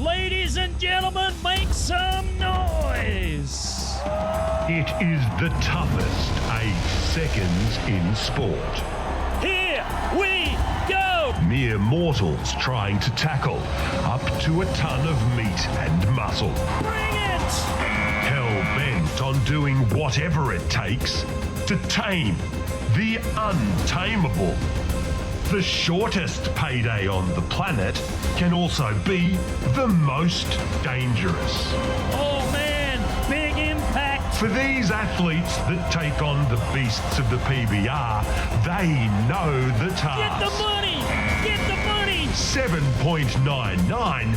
Ladies and gentlemen, make some noise. It is the toughest 8 seconds in sport. Here we go. Mere mortals trying to tackle up to a ton of meat and muscle. Bring it. Hell-bent on doing whatever it takes to tame the untamable. The shortest payday on the planet can also be the most dangerous. Oh man, big impact. For these athletes that take on the beasts of the PBR, they know the task. Get the money! Get the money! 7.99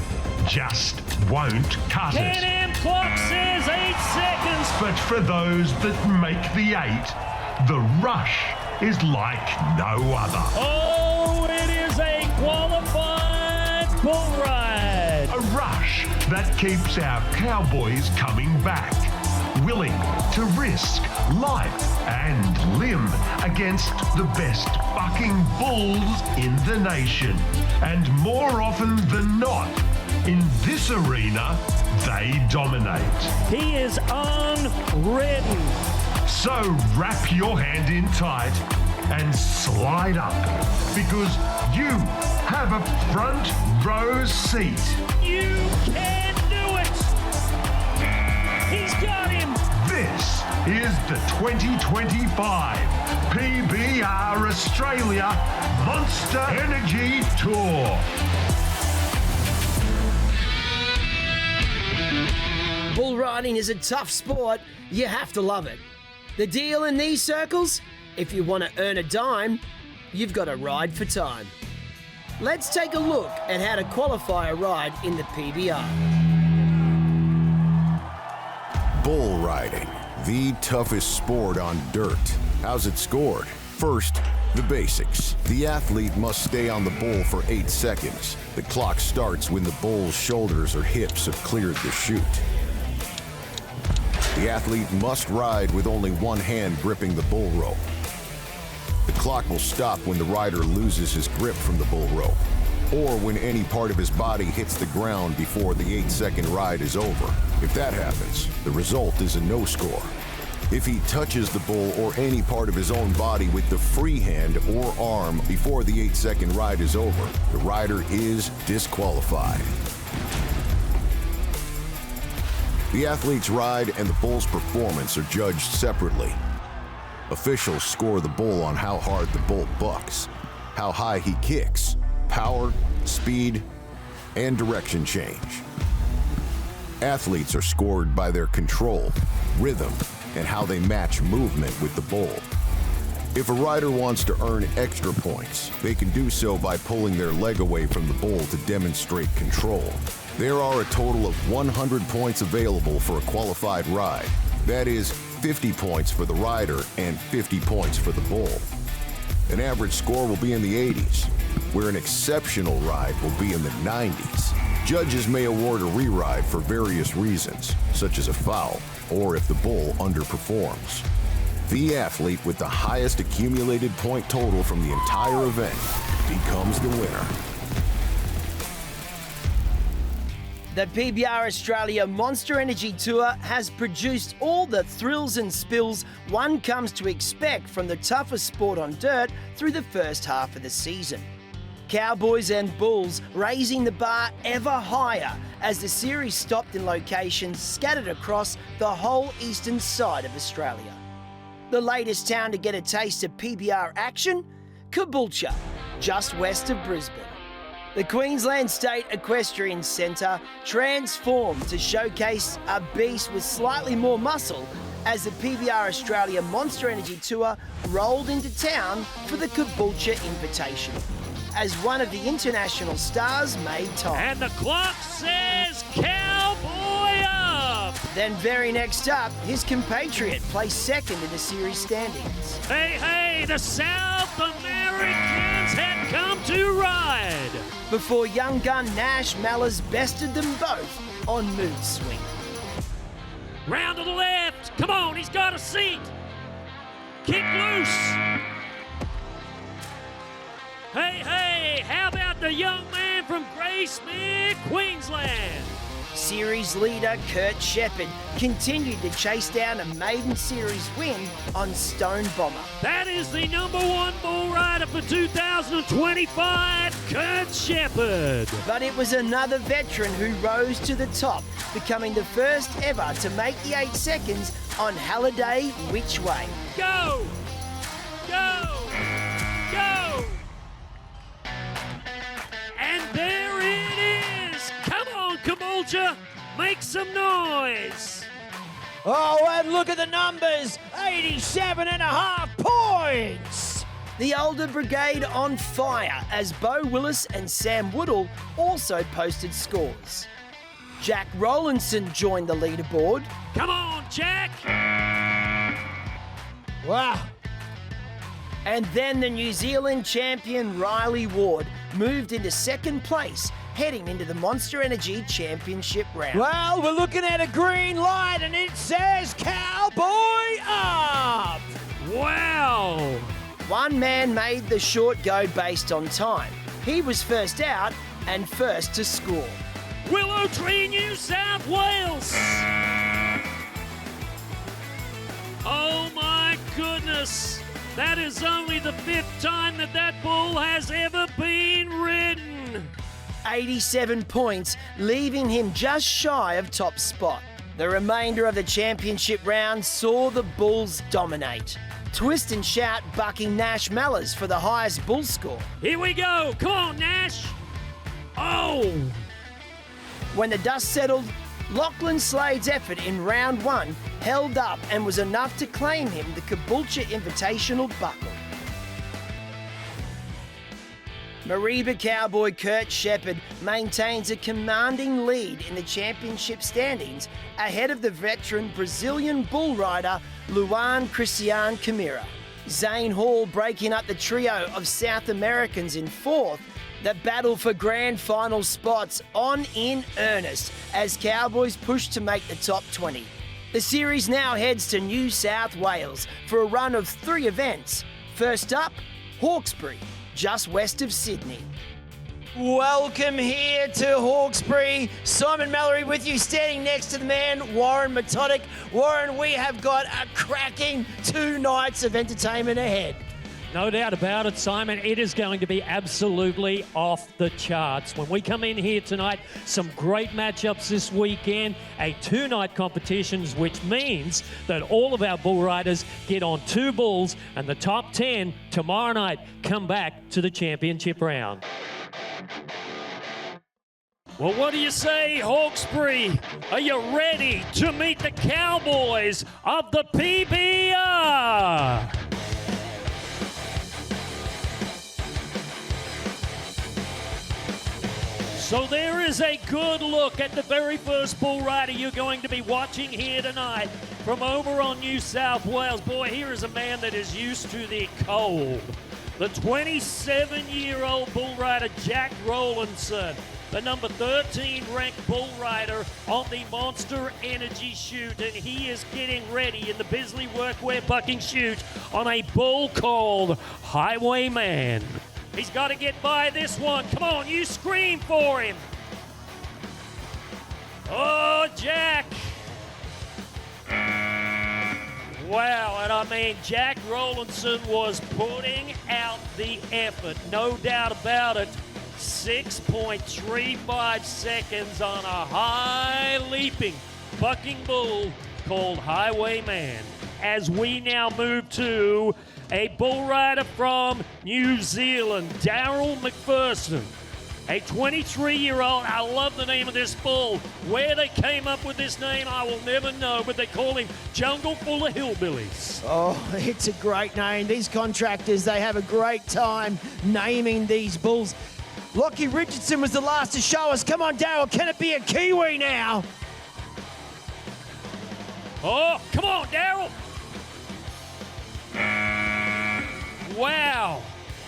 just won't cut it. 10 AM clock says 8 seconds. But for those that make the 8, the rush is like no other. Oh, it is a qualified bull ride. A rush that keeps our cowboys coming back, willing to risk life and limb against the best fucking bulls in the nation. And more often than not, in this arena, they dominate. He is unridden. So wrap your hand in tight and slide up, because you have a front row seat. You can do it. He's got him. This is the 2025 PBR Australia Monster Energy Tour. Bull riding is a tough sport. You have to love it. The deal in these circles? If you want to earn a dime, you've got to ride for time. Let's take a look at how to qualify a ride in the PBR. Bull riding, the toughest sport on dirt. How's it scored? First, the basics. The athlete must stay on the bull for 8 seconds. The clock starts when the bull's shoulders or hips have cleared the chute. The athlete must ride with only one hand gripping the bull rope. The clock will stop when the rider loses his grip from the bull rope, or when any part of his body hits the ground before the 8-second ride is over. If that happens, the result is a no score. If he touches the bull or any part of his own body with the free hand or arm before the 8-second ride is over, the rider is disqualified. The athlete's ride and the bull's performance are judged separately. Officials score the bull on how hard the bull bucks, how high he kicks, power, speed, and direction change. Athletes are scored by their control, rhythm, and how they match movement with the bull. If a rider wants to earn extra points, they can do so by pulling their leg away from the bull to demonstrate control. There are a total of 100 points available for a qualified ride. That is 50 points for the rider and 50 points for the bull. An average score will be in the 80s, where an exceptional ride will be in the 90s. Judges may award a re-ride for various reasons, such as a foul, or if the bull underperforms. The athlete with the highest accumulated point total from the entire event becomes the winner. The PBR Australia Monster Energy Tour has produced all the thrills and spills one comes to expect from the toughest sport on dirt through the first half of the season. Cowboys and bulls raising the bar ever higher as the series stopped in locations scattered across the whole eastern side of Australia. The latest town to get a taste of PBR action? Caboolture, just west of Brisbane. The Queensland State Equestrian Centre transformed to showcase a beast with slightly more muscle as the PBR Australia Monster Energy Tour rolled into town for the Caboolture Invitational, as one of the international stars made time. And the clock says cowboy up. Then very next up, his compatriot placed second in the series standings. Hey, the South Americans had come to ride. Before young gun Nash Mallers bested them both on Mood Swing. Round to the left. Come on, he's got a seat. Kick loose. Hey, how about the young man from from Graysmere, Queensland. Series leader Kurt Shepherd continued to chase down a maiden series win on Stone Bomber. That is the number one bull rider for 2025, Kurt Shepherd. But it was another veteran who rose to the top, becoming the first ever to make the 8 seconds on Halliday Which Way. Go! Go! Go! And there it is! Come on, Caboolture! Make some noise! Oh, and look at the numbers! 87.5 points! The older brigade on fire as Bo Willis and Sam Woodall also posted scores. Jack Rowlandson joined the leaderboard. Come on, Jack! Wow. And then the New Zealand champion Riley Ward moved into second place, heading into the Monster Energy Championship round. Well, we're looking at a green light and it says Cowboy up! Wow! One man made the short go based on time. He was first out and first to score. Willow Tree, New South Wales! Oh my goodness! That is only the 5th time that bull has ever been ridden. 87 points, leaving him just shy of top spot. The remainder of the championship round saw the Bulls dominate. Twist and Shout bucking Nash Mellors for the highest bull score. Here we go. Come on, Nash. Oh! When the dust settled, Lachlan Slade's effort in round 1 held up and was enough to claim him the Caboolture Invitational buckle. Mareeba Cowboy Kurt Shepherd maintains a commanding lead in the championship standings ahead of the veteran Brazilian bull rider Luan Christian Camira. Zane Hall breaking up the trio of South Americans in 4th. The battle for grand final spots on in earnest as Cowboys push to make the top 20. The series now heads to New South Wales for a run of 3 events. First up, Hawkesbury, just west of Sydney. Welcome here to Hawkesbury. Simon Mallory with you, standing next to the man, Warren Metodic. Warren, we have got a cracking 2 nights of entertainment ahead. No doubt about it, Simon. It is going to be absolutely off the charts. When we come in here tonight, some great matchups this weekend, a 2-night competition, which means that all of our bull riders get on 2 bulls, and the top 10 tomorrow night come back to the championship round. Well, what do you say, Hawkesbury? Are you ready to meet the Cowboys of the PBR? So there is a good look at the very first bull rider you're going to be watching here tonight from over on New South Wales. Boy, here is a man that is used to the cold. The 27-year-old bull rider, Jack Rowlandson, the number 13 ranked bull rider on the Monster Energy chute, and he is getting ready in the Bisley Workwear bucking chute on a bull called Highwayman. He's got to get by this one. Come on, you scream for him. Oh, Jack. Wow, and I mean, Jack Rowlandson was putting out the effort, no doubt about it. 6.35 seconds on a high leaping bucking bull called Highwayman. As we now move to a bull rider from New Zealand, Daryl McPherson, a 23-year-old. I love the name of this bull. Where they came up with this name, I will never know, but they call him Jungle Full of Hillbillies. Oh, it's a great name. These contractors, they have a great time naming these bulls. Lockie Richardson was the last to show us. Come on, Daryl, can it be a Kiwi now? Oh, come on, Daryl. Wow.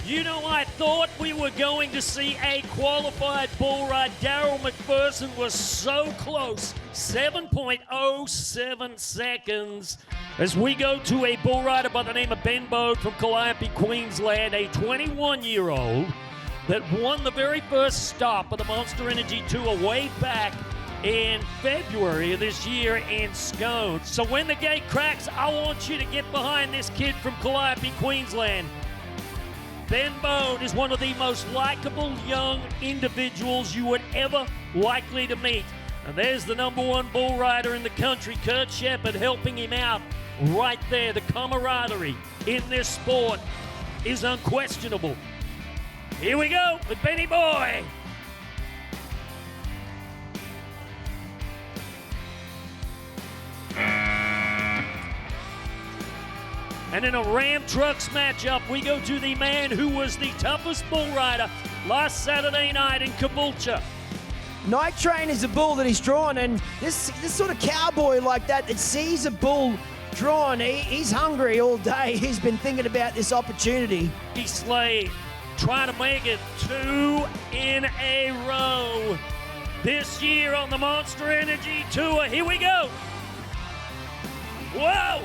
You know, I thought we were going to see a qualified bull ride. Daryl McPherson was so close. 7.07 seconds. As we go to a bull rider by the name of Ben Bode from Calliope, Queensland, a 21-year-old. that won the very first stop of the Monster Energy Tour way back in February of this year in Scone. So when the gate cracks, I want you to get behind this kid from Calliope, Queensland. Ben Bone is one of the most likable young individuals you would ever likely to meet. And there's the number one bull rider in the country, Kurt Shepherd, helping him out right there. The camaraderie in this sport is unquestionable. Here we go with Benny Boy. And in a Ram Trucks matchup, we go to the man who was the toughest bull rider last Saturday night in Caboolture. Night Train is a bull that he's drawn, and this sort of cowboy like that sees a bull drawn, he's hungry all day. He's been thinking about this opportunity. He Slade trying to make it 2 in a row this year on the Monster Energy Tour. Here we go. Whoa!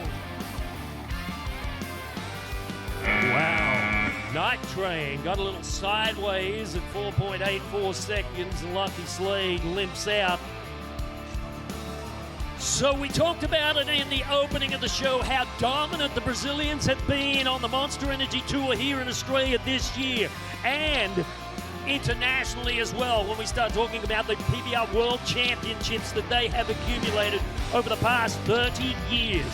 Wow. Night Train got a little sideways at 4.84 seconds, and Lucky Slade limps out. So we talked about it in the opening of the show, how dominant the Brazilians have been on the Monster Energy Tour here in Australia this year, and internationally as well, when we start talking about the PBR World Championships that they have accumulated over the past 30 years.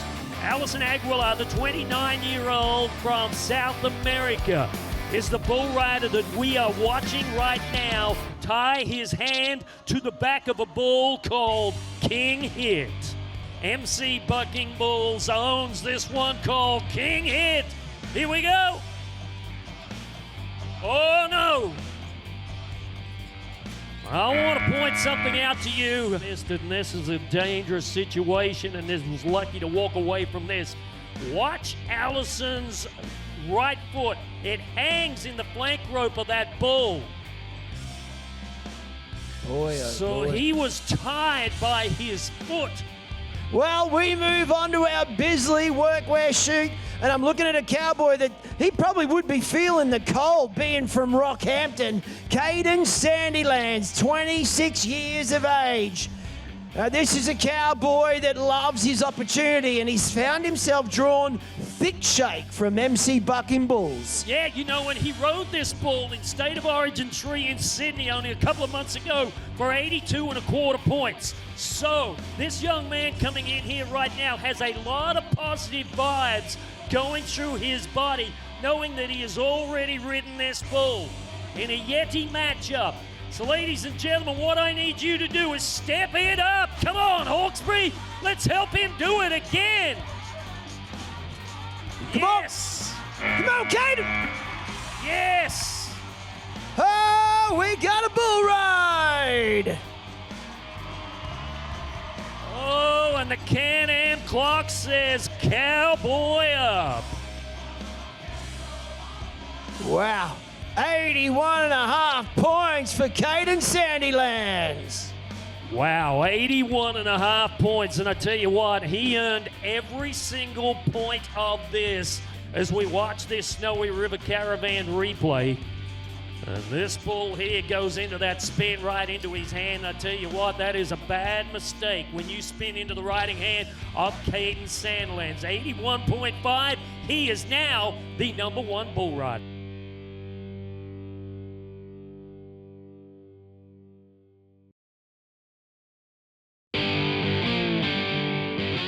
Alison Aguilar, the 29-year-old from South America, is the bull rider that we are watching right now tie his hand to the back of a bull called King Hit. MC Bucking Bulls owns this one called King Hit. Here we go. Oh no. I want to point something out to you. This is a dangerous situation, and this was lucky to walk away from this. Watch Alison's right foot. It hangs in the flank rope of that bull. Boy, oh So boy. he was tied by his foot. Well, we move on to our Bisley workwear shoot, and I'm looking at a cowboy that he probably would be feeling the cold being from Rockhampton. Caden Sandylands, 26 years of age. This is a cowboy that loves his opportunity, and he's found himself drawn thick shake from MC Bucking Bulls. Yeah, you know, when he rode this bull in State of Origin 3 in Sydney only a couple of months ago for 82.25 points. So this young man coming in here right now has a lot of positive vibes going through his body, knowing that he has already ridden this bull in a Yeti matchup. So ladies and gentlemen, what I need you to do is step it up. Come on, Hawkesbury. Let's help him do it again. Come on. Yes. Come on, Caden! Yes. Oh, we got a bull ride! Oh, and the Can-Am clock says cowboy up. Wow. 81.5 points for Caden Sandylands. Wow, 81.5 points. And I tell you what, he earned every single point of this as we watch this Snowy River Caravan replay. And this bull here goes into that spin right into his hand. I tell you what, that is a bad mistake when you spin into the riding hand of Caden Sandylands. 81.5, he is now the number one bull rider.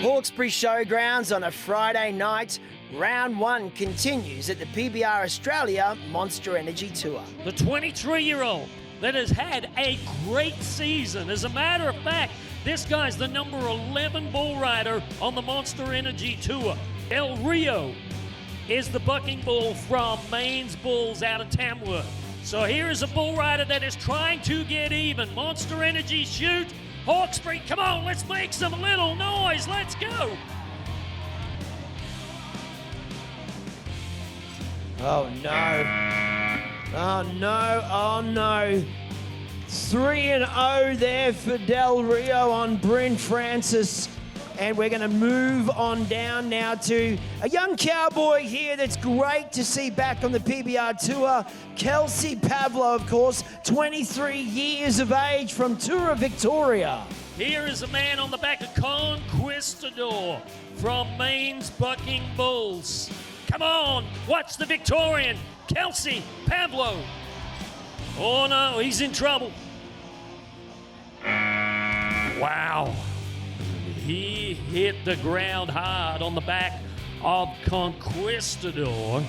Hawkesbury Showgrounds on a Friday night. Round 1 continues at the PBR Australia Monster Energy Tour. The 23-year-old that has had a great season. As a matter of fact, this guy's the number 11 bull rider on the Monster Energy Tour. El Rio is the bucking bull from Maine's Bulls out of Tamworth. So here is a bull rider that is trying to get even. Monster Energy shoot. Hawkesbury, come on, let's make some little noise. Let's go. Oh no. Oh no, oh no. 3-0 there for Del Rio on Bryn Francis. And we're going to move on down now to a young cowboy here that's great to see back on the PBR Tour. Kelsey Pavlo, of course, 23 years of age from Tour of Victoria. Here is a man on the back of Conquistador from Maine's Bucking Bulls. Come on, watch the Victorian, Kelsey Pavlo. Oh no, he's in trouble. Wow. He hit the ground hard on the back of Conquistador.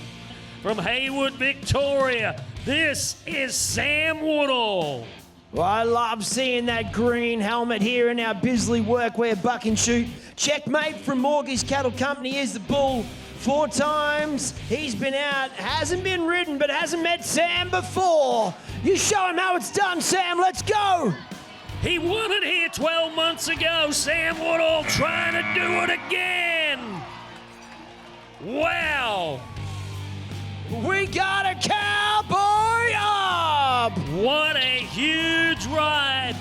From Haywood, Victoria, this is Sam Woodall. Well, I love seeing that green helmet here in our Bisley Workwear Buck and Shoot. Checkmate from Morgie's Cattle Company is the bull. 4 times he's been out, hasn't been ridden, but hasn't met Sam before. You show him how it's done, Sam. Let's go. He won it here 12 months ago. Sam Woodall trying to do it again. Wow. We got a cowboy up. What a huge ride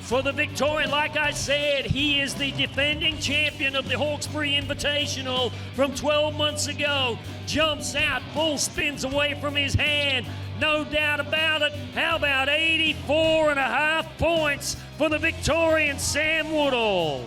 for the Victorian. Like I said, he is the defending champion of the Hawkesbury Invitational from 12 months ago. Jumps out, bull spins away from his hand. No doubt about it. How about 84.5 points for the Victorian Sam Woodall?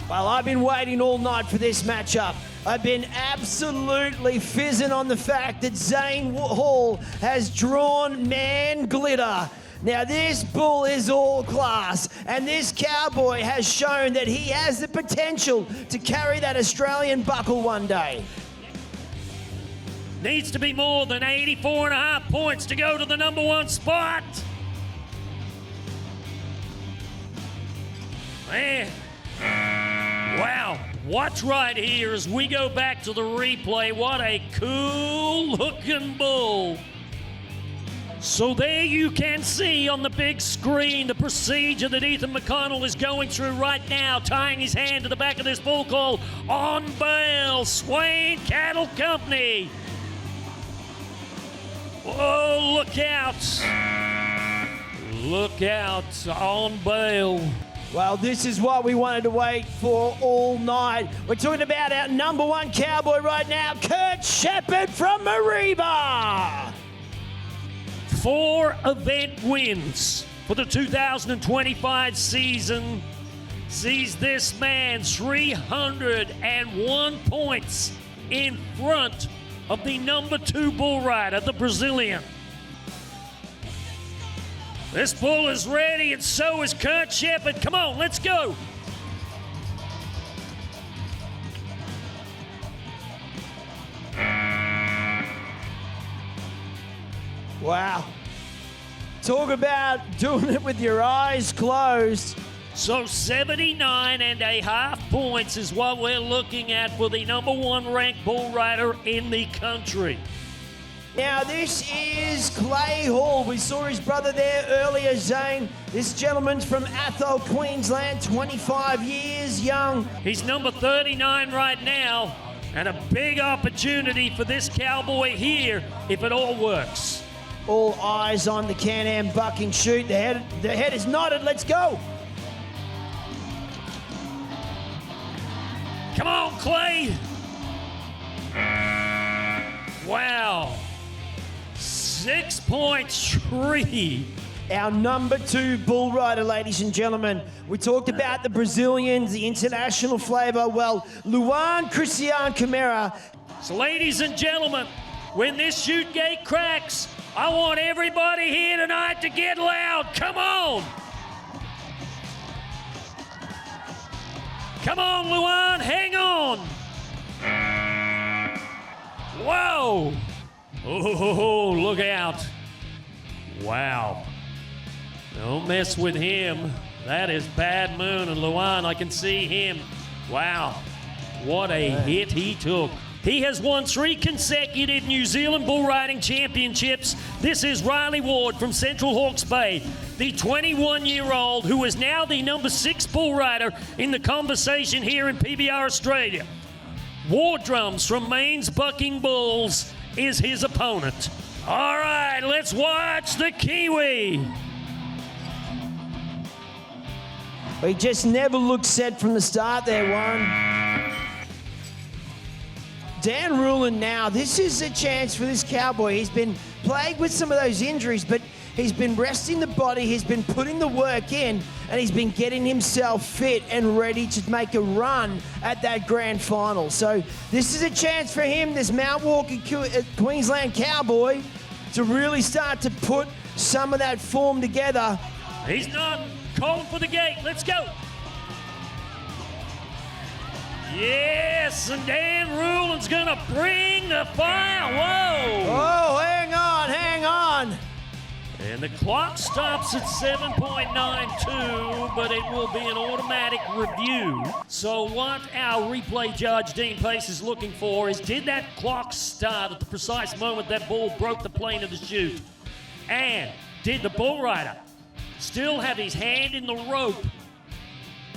Well, I've been waiting all night for this matchup. I've been absolutely fizzing on the fact that Zane Hall has drawn Man Glitter. Now, this bull is all class, and this cowboy has shown that he has the potential to carry that Australian buckle one day. Needs to be more than 84.5 points to go to the number 1 spot. Man. Wow. Watch right here as we go back to the replay. What a cool looking bull. So there you can see on the big screen the procedure that Ethan McConnell is going through right now, tying his hand to the back of this bull called On Bail, Swain Cattle Company. Oh, look out. Look out, On Bail. Well, this is what we wanted to wait for all night. We're talking about our number 1 cowboy right now, Kurt Shepherd from Mariba. 4 event wins for the 2025 season sees this man 301 points in front of the number 2 bull rider, the Brazilian. This bull is ready, and so is Kurt Shepherd. Come on, let's go. Wow. Talk about doing it with your eyes closed. So 79.5 points is what we're looking at for the number 1 ranked bull rider in the country. Now, this is Clay Hall. We saw his brother there earlier, Zane. This gentleman's from Athol, Queensland, 25 years young. He's number 39 right now, and a big opportunity for this cowboy here if it all works. All eyes on the Can-Am Buck and Shoot. The head is nodded. Let's go. Come on, Clay. Wow. 6.3. Our number 2 bull rider, ladies and gentlemen. We talked about the Brazilians, the international flavour. Well, Luan Christian Camara. So, ladies and gentlemen, when this chute gate cracks, I want everybody here tonight to get loud. Come on. Come on, Luan, hang on. Whoa. Oh, look out. Wow. Don't mess with him. That is Bad Moon. And Luan, I can see him. Wow. What a hit he took. He has won 3 consecutive New Zealand bull riding championships. This is Riley Ward from Central Hawke's Bay, the 21-year-old who is now the number 6 bull rider in the conversation here in PBR Australia. War Drums from Maine's Bucking Bulls is his opponent. All right, let's watch the Kiwi. He just never looked set from the start there, Warren. Dan Rulin now, this is a chance for this cowboy. He's been plagued with some of those injuries, but he's been resting the body, he's been putting the work in, and he's been getting himself fit and ready to make a run at that grand final. So this is a chance for him, this Mount Walker Queensland cowboy, to really start to put some of that form together. He's not calling for the gate. Let's go. Yes, and Dan Rulin's going to bring the fire. Whoa. Oh, hang on, hang on. And the clock stops at 7.92, but it will be an automatic review. So what our replay judge, Dean Pace, is looking for is, did that clock start at the precise moment that bull broke the plane of the chute? And did the bull rider still have his hand in the rope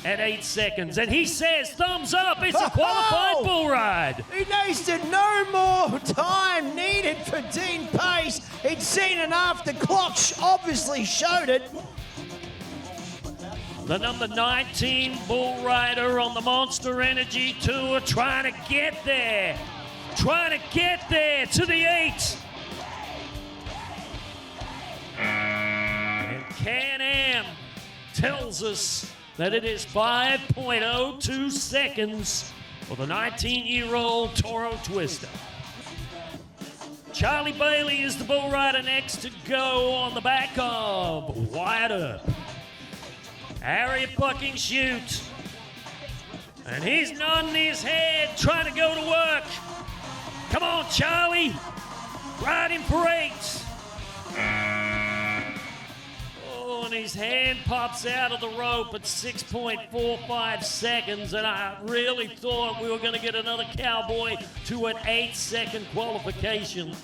at 8 seconds? And he says, thumbs up, it's a qualified bull ride. He wasted no more time needed for Dean Pace. He'd seen enough. The clock obviously showed it. The number 19 bull rider on the Monster Energy Tour trying to get there to the 8. And Can-Am tells us that it is 5.02 seconds for the 19-year-old Toro Twister. Charlie Bailey is the bull rider next to go on the back of Wyatt Earp. Harriet bucking chute. And he's nodding his head, trying to go to work. Come on, Charlie. Ride him for 8. Oh, and his hand pops out of the rope at 6.45 seconds, and I really thought we were going to get another cowboy to an 8-second qualification.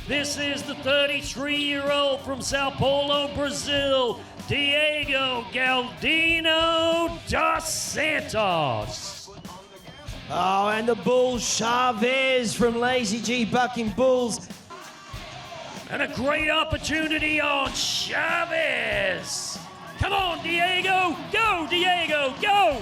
This is the 33-year-old from Sao Paulo, Brazil, Diego Galdino dos Santos. Oh, and the bull Chavez from Lazy G bucking bulls. And a great opportunity on Chavez. Come on, Diego. Go, Diego, go.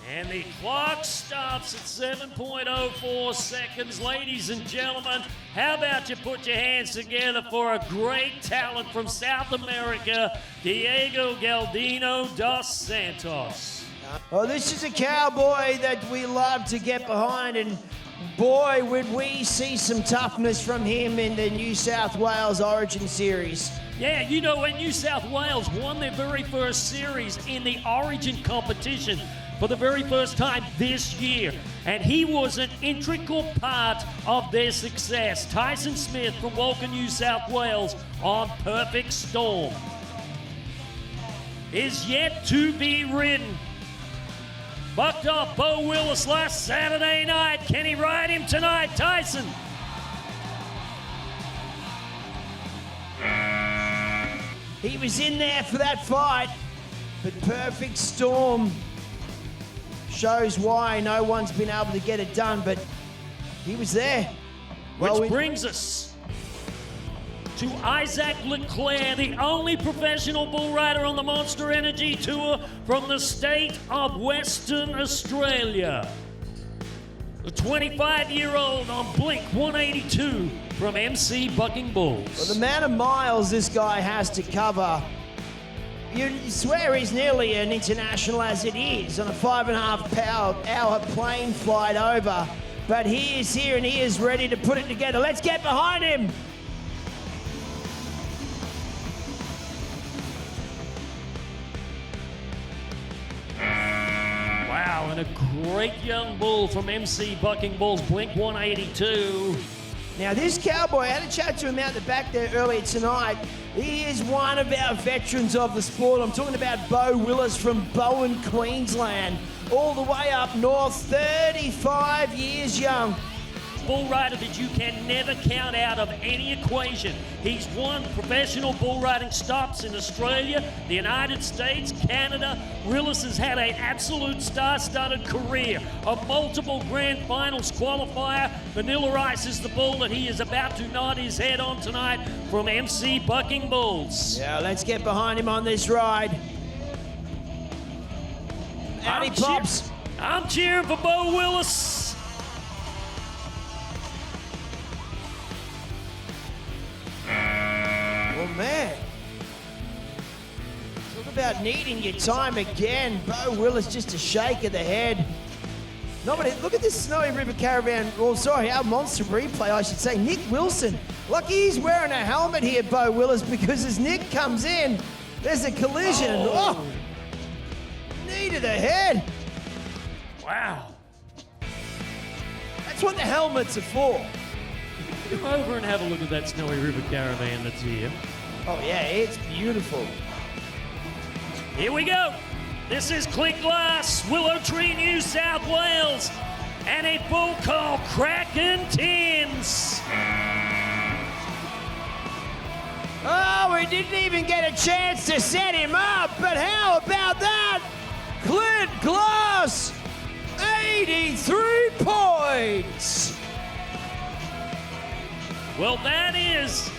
And the clock stops at 7.04 seconds. Ladies and gentlemen, how about you put your hands together for a great talent from South America, Diego Galdino dos Santos. Oh, this is a cowboy that we love to get behind, and boy, would we see some toughness from him in the New South Wales Origin Series. Yeah, you know, when New South Wales won their very first series in the Origin competition for the very first time this year, and he was an integral part of their success. Tyson Smith from Walker, New South Wales on Perfect Storm is yet to be ridden. Bucked off Bo Willis last Saturday night. Can he ride him tonight, Tyson? He was in there for that fight, but Perfect Storm shows why no one's been able to get it done, but he was there. Which brings us to Isaac Leclerc, the only professional bull rider on the Monster Energy Tour from the state of Western Australia. The 25-year-old on Blink 182 from MC Bucking Bulls. Well, the amount of miles this guy has to cover, you swear he's nearly an international as it is on a 5.5-hour plane flight over. But he is here and he is ready to put it together. Let's get behind him. Wow, and a great young bull from MC Bucking Bulls, Blink 182. Now this cowboy, I had a chat to him out the back there earlier tonight. He is one of our veterans of the sport. I'm talking about Bo Willis from Bowen, Queensland. All the way up north, 35 years young. bull rider that you can never count out of any equation. He's won professional bull riding stops in Australia, the United States, Canada. Willis has had an absolute star-studded career, a multiple grand finals qualifier. Vanilla Ice is the bull that he is about to nod his head on tonight from MC Bucking Bulls. Yeah, let's get behind him on this ride. Out he pops. I'm cheering for Bo Willis. Oh, man. Talk about needing your time again. Bo Willis, just a shake of the head. Nobody, look at this Snowy River Caravan, our monster replay, I should say. Nick Wilson. Lucky he's wearing a helmet here, Bo Willis, because as Nick comes in, there's a collision. Oh. Knee to the head. Wow. That's what the helmets are for. Come over and have a look at that Snowy River Caravan that's here. Oh, yeah, it's beautiful. Here we go. This is Clink Glass, Willow Tree, New South Wales, and a bull called Kraken Tins. Oh, we didn't even get a chance to set him up, but how about that? Clint Glass, 83 points. Well, that is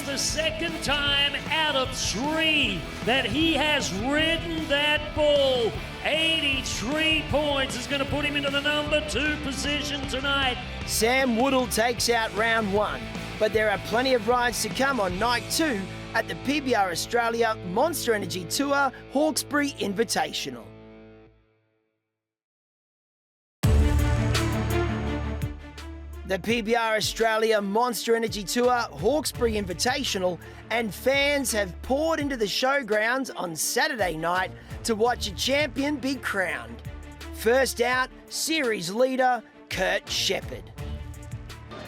the second time out of 3 that he has ridden that bull. 83 points is going to put him into the number 2 position tonight. Sam Woodall takes out round 1, but there are plenty of rides to come on night 2 at the PBR Australia Monster Energy Tour Hawkesbury Invitational. The PBR Australia Monster Energy Tour Hawkesbury Invitational and fans have poured into the showgrounds on Saturday night to watch a champion be crowned. First out, series leader Kurt Shepherd.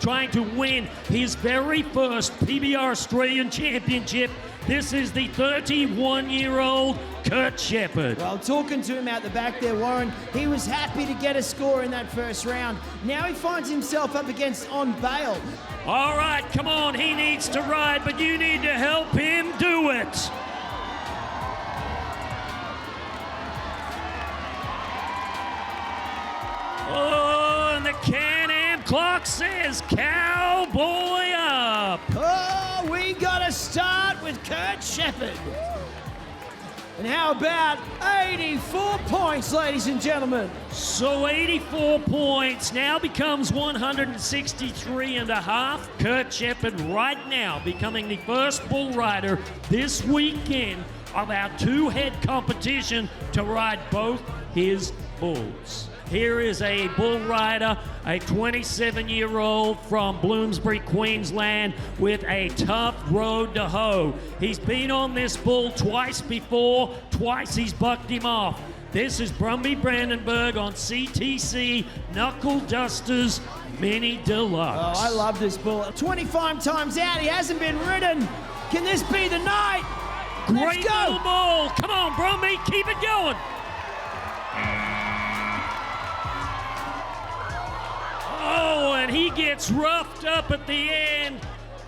Trying to win his very first PBR Australian Championship. This is the 31-year-old Kurt Shepherd. Well, talking to him out the back there, Warren, he was happy to get a score in that first round. Now he finds himself up against On Bail. All right, come on, he needs to ride, but you need to help him do it. Oh, and the Can-Am clock says cowboy up. Oh, we got to start with Kurt Shepherd. And how about 84 points, ladies and gentlemen? So 84 points now becomes 163 and a half. Kurt Shepherd right now becoming the first bull rider this weekend of our 2-head competition to ride both his bulls. Here is a bull rider, a 27-year-old from Bloomsbury, Queensland, with a tough road to hoe. He's been on this bull twice before, twice he's bucked him off. This is Brumby Brandenburg on CTC Knuckle Dusters Mini Deluxe. Oh, I love this bull. 25 times out, he hasn't been ridden. Can this be the night? Great Let's go. little bull. Come on, Brumby, keep it going. Oh, and he gets roughed up at the end.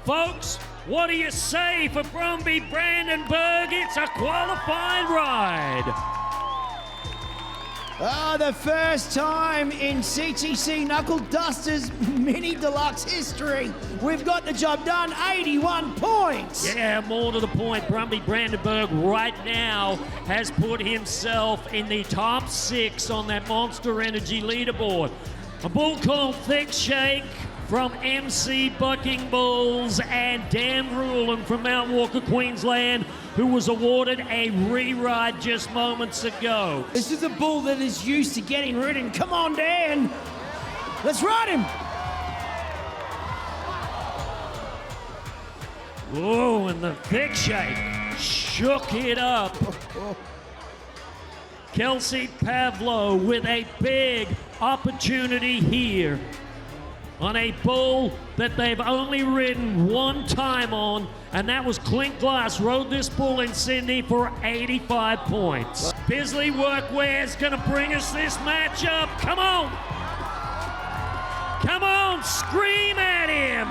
Folks, what do you say for Brumby Brandenburg? It's a qualifying ride. Oh, the first time in CTC Knuckle Dusters Mini Deluxe history. We've got the job done, 81 points. Yeah, more to the point, Brumby Brandenburg right now has put himself in the top 6 on that Monster Energy leaderboard. A bull called Thick Shake from MC Bucking Bulls and Dan Ruhlin from Mount Walker, Queensland, who was awarded a re-ride just moments ago. This is a bull that is used to getting ridden. Come on, Dan. Let's ride him. Whoa, and the Thick Shake shook it up. Kelsey Pavlo with a big opportunity here on a bull that they've only ridden one time on, and that was Clink Glass. Rode this bull in Sydney for 85 points. Bisley Workwear is going to bring us this matchup. Come on. Come on. on, scream at him.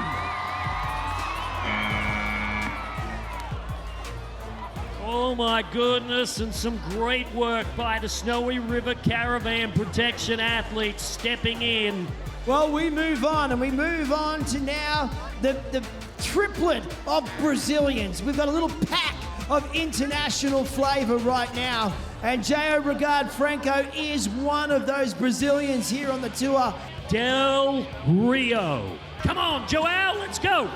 Oh my goodness, and some great work by the Snowy River Caravan Protection athletes stepping in. Well, we move on, and we move on to now the triplet of Brazilians. We've got a little pack of international flavour right now, and J.O. Regard Franco is one of those Brazilians here on the tour. Del Rio. Come on, Joel, let's go.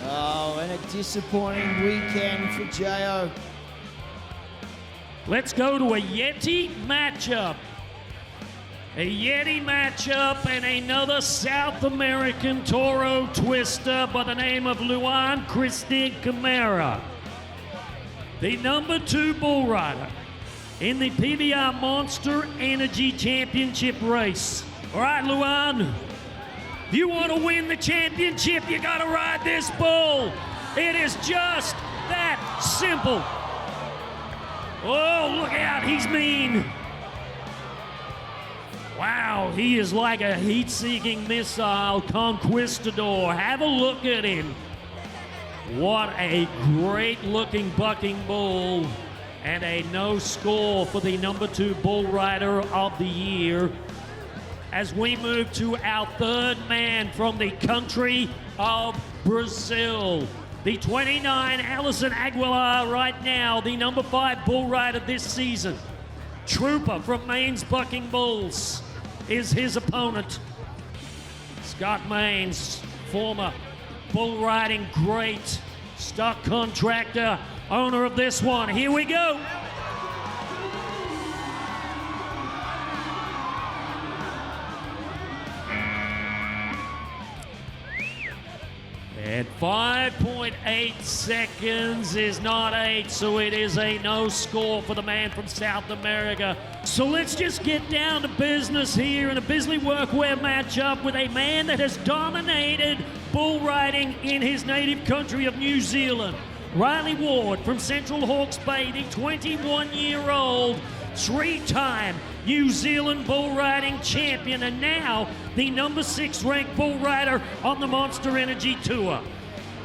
Oh, and a disappointing weekend for J.O. Let's go to a Yeti matchup. A Yeti matchup and another South American Toro twister by the name of Luan Christian Camara. The number 2 bull rider in the PBR Monster Energy Championship race. All right, Luan, if you want to win the championship, you got to ride this bull. It is just that simple. Oh, look out, he's mean. Wow, he is like a heat-seeking missile conquistador. Have a look at him. What a great-looking bucking bull. And a no score for the number 2 bull rider of the year. As we move to our third man from the country of Brazil. The 29, Alison Aguilar, right now, the number 5 bull rider this season. Trooper from Maine's Bucking Bulls is his opponent. Scott Maines, former bull riding great, stock contractor, owner of this one. Here we go. And 5.8 seconds is not 8, so it is a no score for the man from South America. So let's just get down to business here in a Bisley Workwear matchup with a man that has dominated bull riding in his native country of New Zealand. Riley Ward from Central Hawke's Bay, the 21-year-old, 3-time New Zealand bull riding champion, and now the number 6 ranked bull rider on the Monster Energy Tour.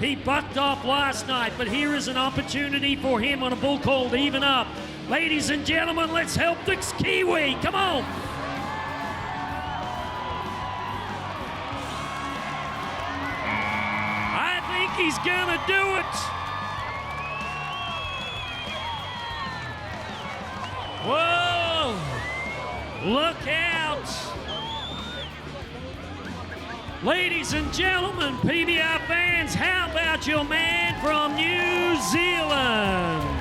He bucked off last night, but here is an opportunity for him on a bull called Even Up. Ladies and gentlemen, let's help the Kiwi. Come on. I think he's gonna do it. Whoa! Look out! Ladies and gentlemen, PBR fans, how about your man from New Zealand?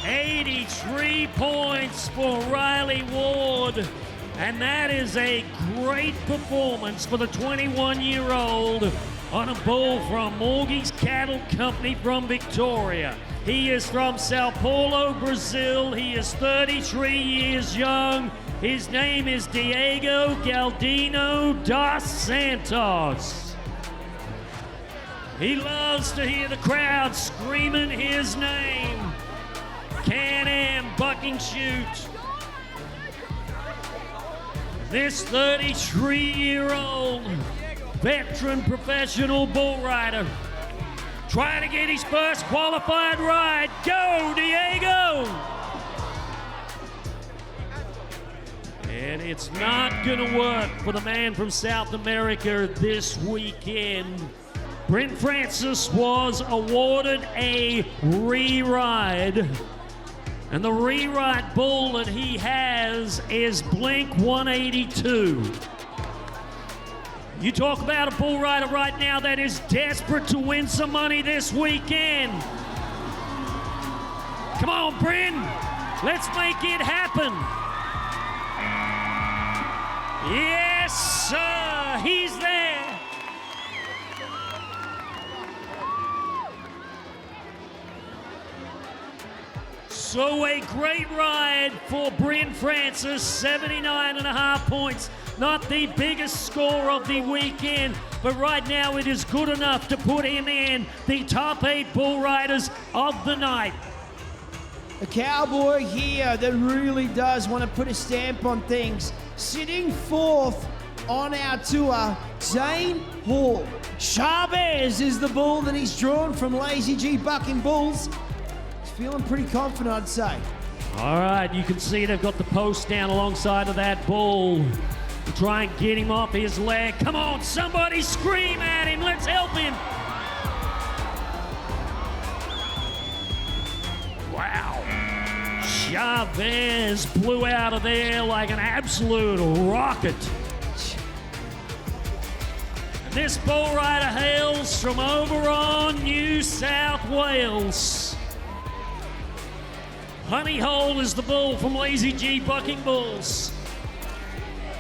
83 points for Riley Ward, and that is a great performance for the 21-year-old on a bull from Morgie's Cattle Company from Victoria. He is from Sao Paulo, Brazil. He is 33 years young. His name is Diego Galdino dos Santos. He loves to hear the crowd screaming his name. Can-Am bucking shoot. This 33-year-old veteran professional bull rider trying to get his first qualified ride. Go, Diego! And it's not gonna work for the man from South America this weekend. Brent Francis was awarded a re-ride. And the re-ride bull that he has is Blink 182. You talk about a bull rider right now that is desperate to win some money this weekend. Come on, Bryn. Let's make it happen. Yes, sir. He's there. So a great ride for Bryn Francis, 79.5 points. Not the biggest score of the weekend, but right now it is good enough to put him in the top 8 bull riders of the night. A cowboy here that really does want to put a stamp on things. Sitting fourth on our tour, Zane Hall. Chavez is the bull that he's drawn from Lazy G Bucking Bulls. He's feeling pretty confident, I'd say. All right, you can see they've got the post down alongside of that bull to try and get him off his leg. Come on, somebody scream at him. Let's help him. Wow. Chavez blew out of there like an absolute rocket. This bull rider hails from over on New South Wales. Honey Hole is the bull from Lazy G Bucking Bulls.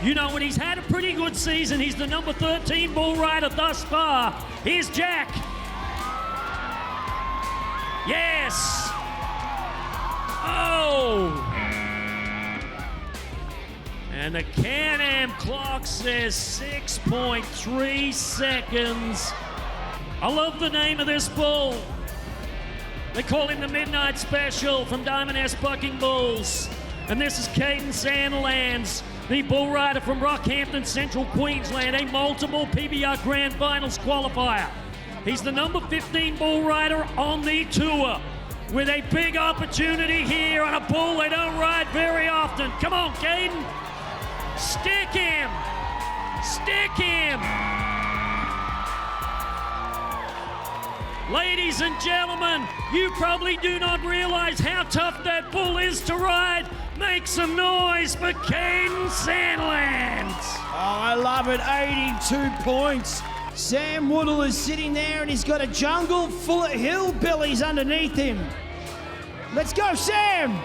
You know what? He's had a pretty good season. He's the number 13 bull rider thus far. Here's Jack. Yes. Oh. And the Can-Am clock says 6.3 seconds. I love the name of this bull. They call him the Midnight Special from Diamond S Bucking Bulls. And this is Caden Sandilands, the bull rider from Rockhampton, Central Queensland, a multiple PBR Grand Finals qualifier. He's the number 15 bull rider on the tour with a big opportunity here on a bull they don't ride very often. Come on, Caden. Stick him! Stick him! Ladies and gentlemen, you probably do not realize how tough that bull is to ride. Make some noise for Caden Sandilands. Oh, I love it. 82 points. Sam Woodall is sitting there and he's got a jungle full of hillbillies underneath him. Let's go, Sam!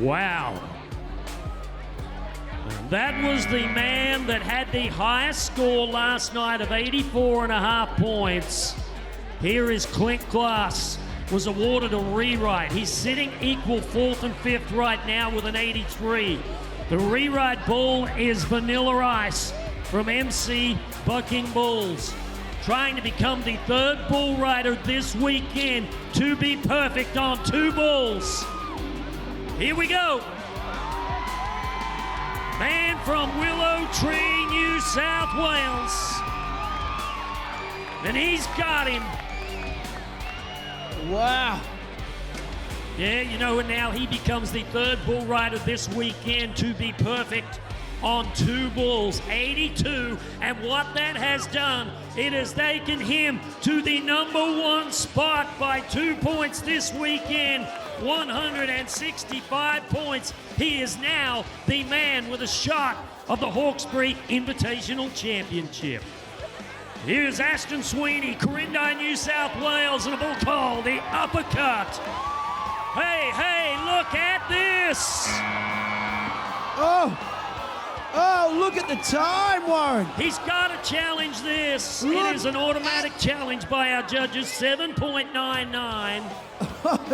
Wow. That was the man that had the highest score last night of 84.5 points. Here is Clint Glass, was awarded a rewrite. He's sitting equal 4th and 5th right now with an 83. The rewrite bull is Vanilla Ice from MC Bucking Bulls, trying to become the 3rd bull rider this weekend to be perfect on 2 bulls. Here we go. Man from Willow Tree, New South Wales. And he's got him. Wow. Yeah, you know, and now he becomes the 3rd bull rider this weekend to be perfect on 2 bulls, 82. And what that has done, it has taken him to the number 1 spot by 2 points this weekend. 165 points. He is now the man with a shot of the Hawkesbury Invitational Championship. Here's Ashton Sweeney, Corindi, New South Wales, and a bull called the Uppercut. Hey, hey, look at this. Oh, look at the time, Warren. He's got to challenge this. Look. It is an automatic challenge by our judges, 7.99.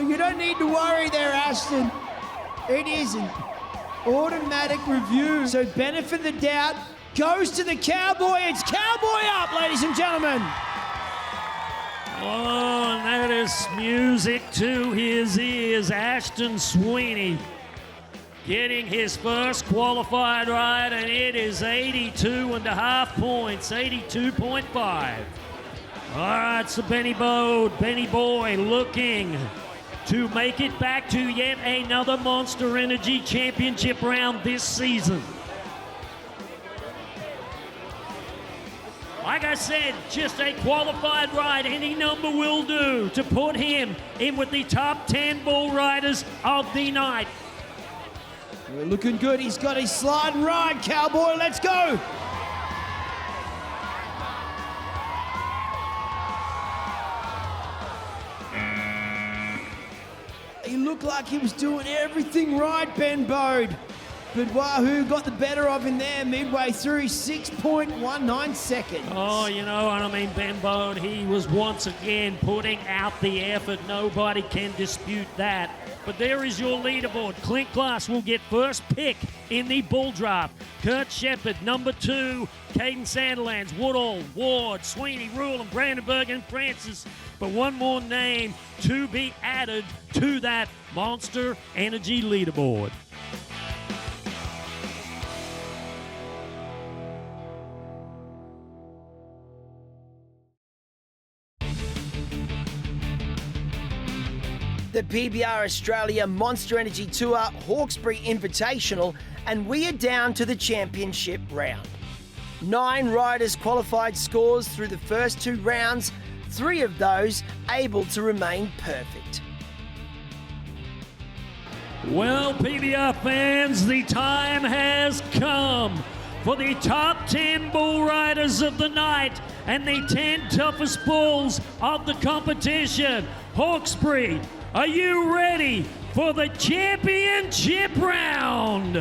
You don't need to worry there, Ashton. It is an automatic review. So benefit of the doubt goes to the cowboy. It's cowboy up, ladies and gentlemen. Oh, and that is music to his ears. Ashton Sweeney getting his first qualified ride, and it is 82.5 points, 82.5. All right, so Benny Boy looking to make it back to yet another Monster Energy Championship round this season. Like I said, just a qualified ride, any number will do to put him in with the top 10 bull riders of the night. We're looking good. He's got his slide and ride, cowboy. Let's go. He looked like he was doing everything right, Ben Bode. But Wahoo got the better of him there midway through, 6.19 seconds. Oh, you know what I mean, Ben Bode, he was once again putting out the effort. Nobody can dispute that. But there is your leaderboard. Clint Glass will get first pick in the bull draft. Kurt Shepard, number 2. Caden Sandilands, Woodall, Ward, Sweeney, Rule, and Brandenburg and Francis but one more name to be added to that Monster Energy leaderboard. The PBR Australia Monster Energy Tour Hawkesbury Invitational, and we are down to the championship round. 9 riders qualified scores through the first 2 rounds, 3 of those able to remain perfect. Well, PBR fans, the time has come for the top 10 bull riders of the night and the 10 toughest bulls of the competition. Hawkesbury, are you ready for the championship round?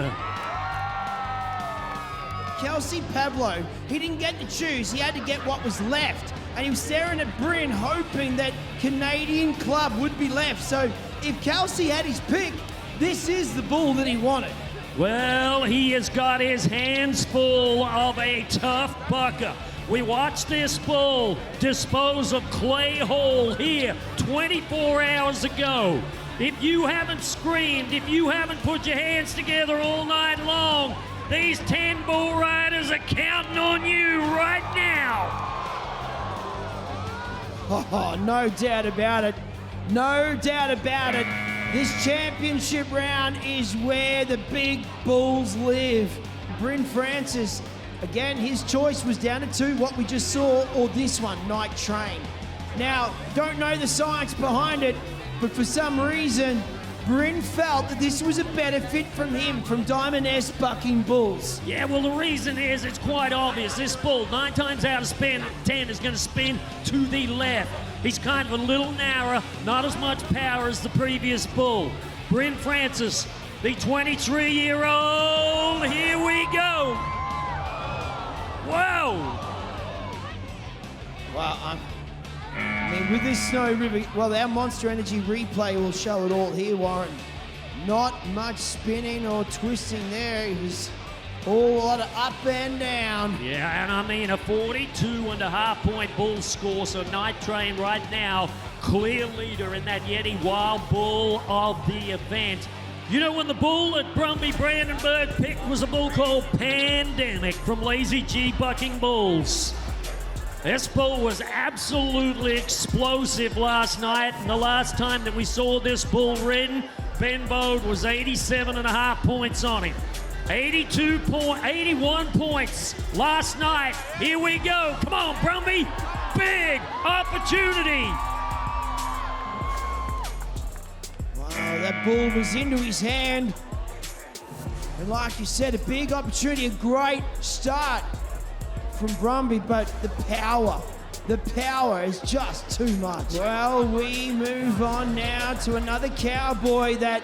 Kelsey Pablo, he didn't get to choose. He had to get what was left. And he was staring at Bryn, hoping that Canadian Club would be left. So if Kelsey had his pick, this is the bull that he wanted. Well, he has got his hands full of a tough bucker. We watched this bull dispose of Clay Hall here 24 hours ago. If you haven't screamed, if you haven't put your hands together all night long, these 10 bull riders are counting on you right now. Oh, no doubt about it. No doubt about it. This championship round is where the big bulls live. Bryn Francis, again, his choice was down to 2, what we just saw, or this one, Night Train. Now, don't know the science behind it, but for some reason, Bryn felt that this was a better fit from him, from Diamond S bucking bulls. Yeah, well, the reason is it's quite obvious. This bull, 9 times out of 10, is going to spin to the left. He's kind of a little narrower, not as much power as the previous bull. Bryn Francis, the 23-year-old, here we go. Whoa! Well, I mean, with this Snow River, well, our Monster Energy replay will show it all here, Warren. Not much spinning or twisting there. It was all a lot of up and down. Yeah, and I mean a 42.5-point bull score, so Night Train right now, clear leader in that Yeti Wild Bull of the event. You know, when the bull that Brumby Brandenburg picked was a bull called Pandemic from Lazy G Bucking Bulls. This bull was absolutely explosive last night, and the last time that we saw this bull ridden, Ben Bode was 87.5 points on him. 81 points last night. Here we go. Come on, Brumby. Big opportunity. Wow, that bull was into his hand. And like you said, a big opportunity, a great start from Brumby, but the power is just too much. Well, we move on now to another cowboy that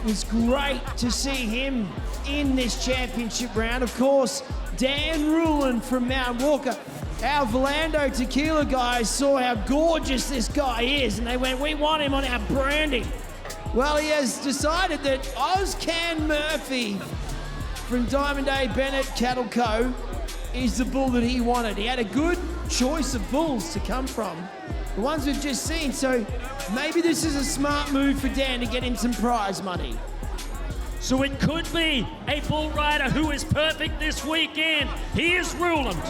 was great to see him in this championship round. Of course, Dan Ruland from Mount Walker. Our Volando Tequila guys saw how gorgeous this guy is, and they went, we want him on our branding. Well, he has decided that Ozcan Murphy from Diamond A. Bennett Cattle Co. is the bull that he wanted. He had a good choice of bulls to come from, the ones we've just seen, so maybe this is a smart move for Dan to get him some prize money. So it could be a bull rider who is perfect this weekend. Here's Ruland.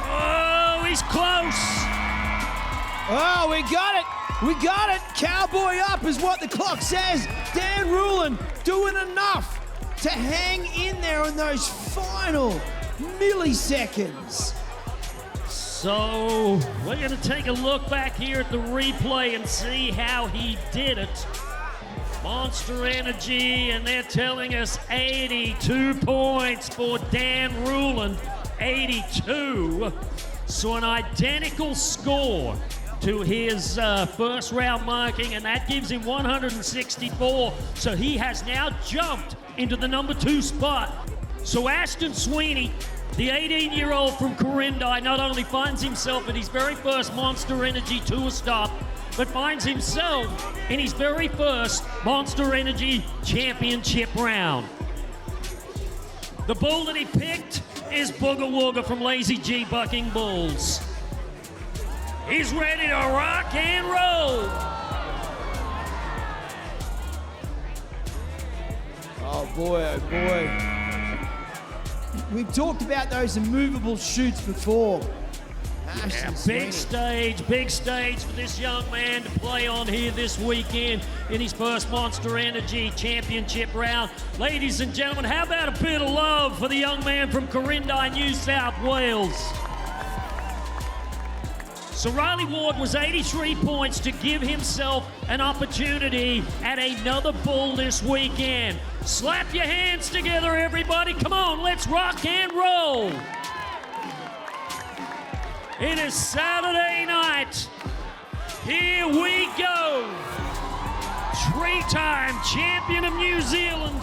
Oh, he's close. Oh, we got it. We got it. Cowboy up is what the clock says. Dan Ruland doing enough to hang in there in those final milliseconds. So we're going to take a look back here at the replay and see how he did it. Monster Energy, and they're telling us 82 points for Dan Ruland. 82. So an identical score to his first round marking, and that gives him 164. So he has now jumped into the number 2 spot. So Ashton Sweeney, the 18-year-old from Corindi, not only finds himself at his very first Monster Energy Tour stop, but finds himself in his very first Monster Energy Championship round. The bull that he picked is Booger Wooger from Lazy G Bucking Bulls. He's ready to rock and roll. Oh boy, oh boy. We've talked about those immovable chutes before. Yeah, big stage for this young man to play on here this weekend in his first Monster Energy Championship round. Ladies and gentlemen, how about a bit of love for the young man from Corindi, New South Wales? So Riley Ward was 83 points to give himself an opportunity at another bull this weekend. Slap your hands together, everybody. Come on, let's rock and roll. It is Saturday night. Here we go. Three-time champion of New Zealand.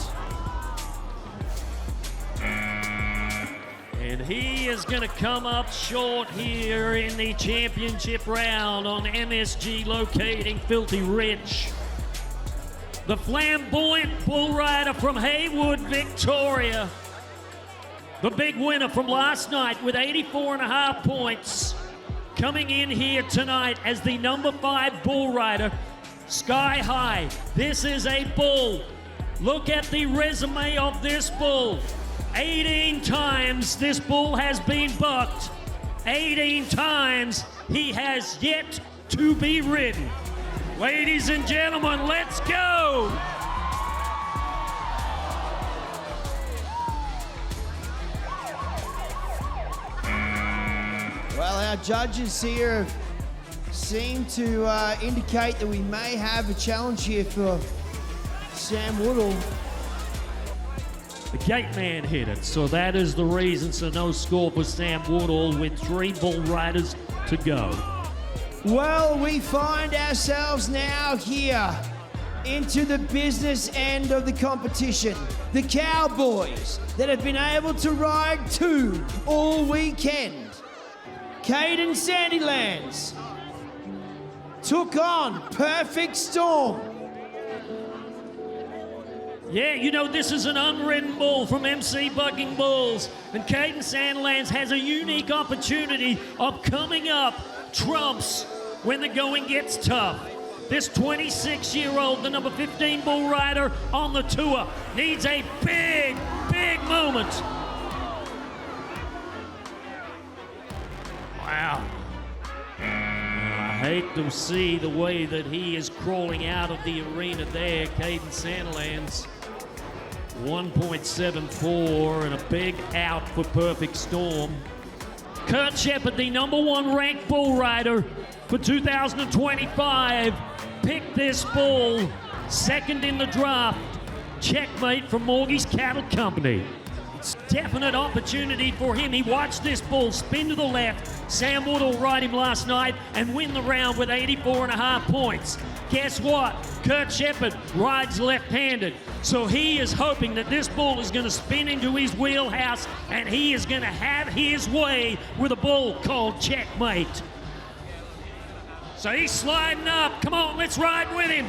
And he is going to come up short here in the championship round on MSG locating Filthy Rich. The flamboyant bull rider from Haywood, Victoria. The big winner from last night with 84.5 points. Coming in here tonight as the number 5 bull rider, Sky High. This is a bull. Look at the resume of this bull. 18 times this bull has been bucked. 18 times he has yet to be ridden. Ladies and gentlemen, let's go. Well, our judges here seem to indicate that we may have a challenge here for Sam Woodall. The gate man hit it, so that is the reason. So no score for Sam Woodall with 3 bull riders to go. Well, we find ourselves now here into the business end of the competition. The cowboys that have been able to ride 2 all weekend. Caden Sandylands took on Perfect Storm. Yeah, you know, this is an unridden bull from MC Bucking Bulls, and Caden Sandylands has a unique opportunity of coming up trumps when the going gets tough. This 26-year-old, the number 15 bull rider on the tour, needs a big, big moment. Wow. I hate to see the way that he is crawling out of the arena there, Caden Sandylands. 1.74 and a big out for Perfect Storm. Kurt Shepard, the number 1 ranked bull rider for 2025, picked this bull second in the draft. Checkmate from Morgie's Cattle Company. It's definite opportunity for him. He watched this bull spin to the left. Sam Woodall ride him last night and win the round with 84.5 points. Guess what? Kurt Shepard rides left-handed. So he is hoping that this bull is going to spin into his wheelhouse and he is going to have his way with a bull called Checkmate. So he's sliding up. Come on, let's ride with him.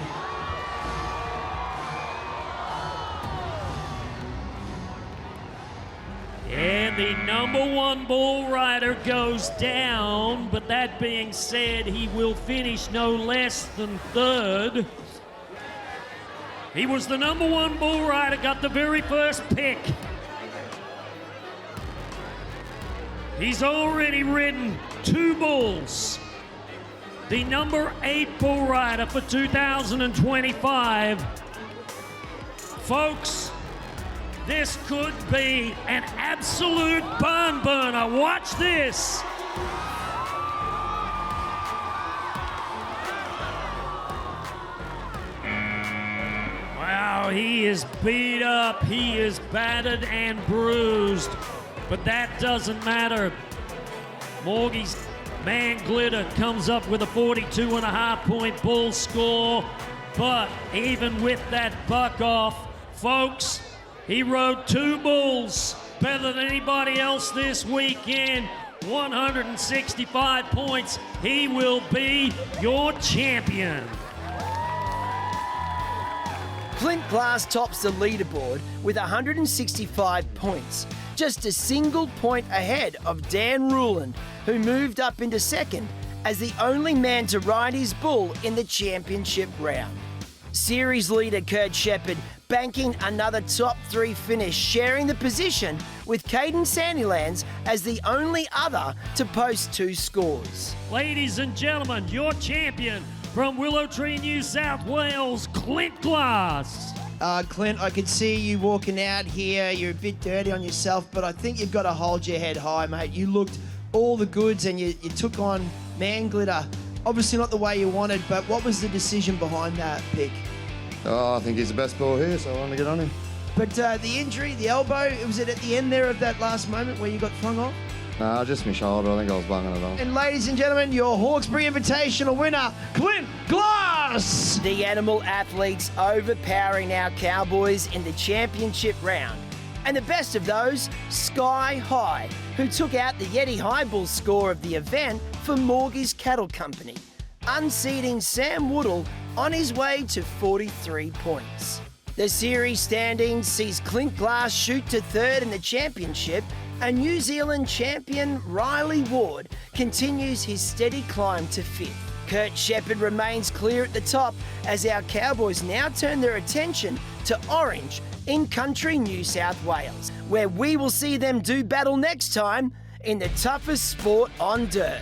And the number 1 bull rider goes down, but that being said, he will finish no less than 3rd. He was the number 1 bull rider, got the very first pick. He's already ridden 2 bulls. The number 8 bull rider for 2025. Folks, this could be an absolute barn burner. Watch this. Wow, he is beat up. He is battered and bruised. But that doesn't matter. Morgie's Man Glitter comes up with a 42.5 point bull score. But even with that buck off, folks, he rode 2 bulls better than anybody else this weekend. 165 points. He will be your champion. Clint Glass tops the leaderboard with 165 points. just a single point ahead of Dan Ruland, who moved up into second as the only man to ride his bull in the championship round. Series leader Kurt Shepherd banking another top 3 finish, sharing the position with Caden Sandilands as the only other to post 2 scores. Ladies and gentlemen, your champion from Willow Tree, New South Wales, Clint Glass. Clint, I could see you walking out here. You're a bit dirty on yourself, but I think you've got to hold your head high, mate. You looked all the goods and you took on Man Glitter. Obviously not the way you wanted, but what was the decision behind that pick? Oh, I think he's the best bull here, so I want to get on him. But the injury, the elbow, was it at the end there of that last moment where you got flung off? Nah, just my shoulder. I think I was bunging it off. And ladies and gentlemen, your Hawkesbury Invitational winner, Clint Glass! The animal athletes overpowering our Cowboys in the championship round. And the best of those, Sky High, who took out the Yeti High Bull score of the event for Morgie's Cattle Company, unseating Sam Woodall on his way to 43 points. The series standings sees Clint Glass shoot to third in the championship, and New Zealand champion Riley Ward continues his steady climb to fifth. Kurt Shepherd remains clear at the top as our Cowboys now turn their attention to Orange in country New South Wales, where we will see them do battle next time in the toughest sport on dirt.